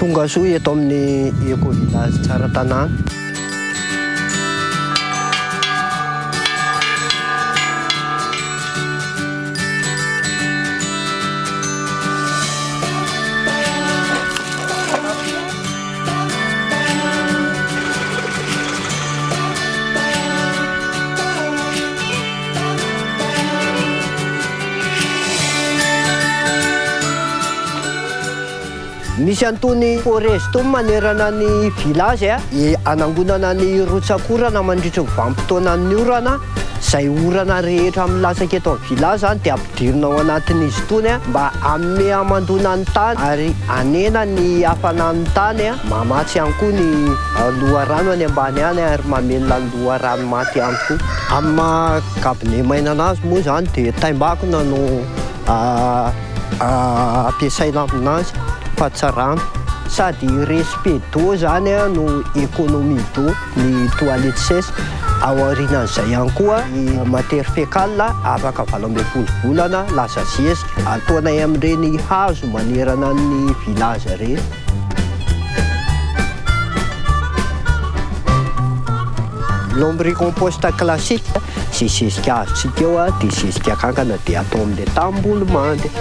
Tonga soa eto amin'ny Eco-village Tsaratanàna. Misy antony forest tony manerana ny village anangonana ny rotsakorana mandritra vanim-potoanan'ny orana. Izay orana rehetra milasaka eto amin'ny village dia ampidirina ao anatin'izy itony mba hanome hamandona ny tany ary hanena ny hafanan'ny tany, mamatsy ihany koa ny loharano any ambany any ary mamelona ny loharano maty ihany koa. Amin'ny maha-gabone mainana azy moa zany dia taimbakona no ampiasaina aminazy. Fahatsarana sady respect d'eau zany no économie d'eau ny toilette sèche. Ao aorianan'izay ihany koa ny matière fécale afaka 20 volana lasa zezika ataonay amin'ireny hazo manerana ny village ireny. Lombricompost classique zay zezika azotsika eo dia zezika kankana dia atao amin'ilay tamboho mandy.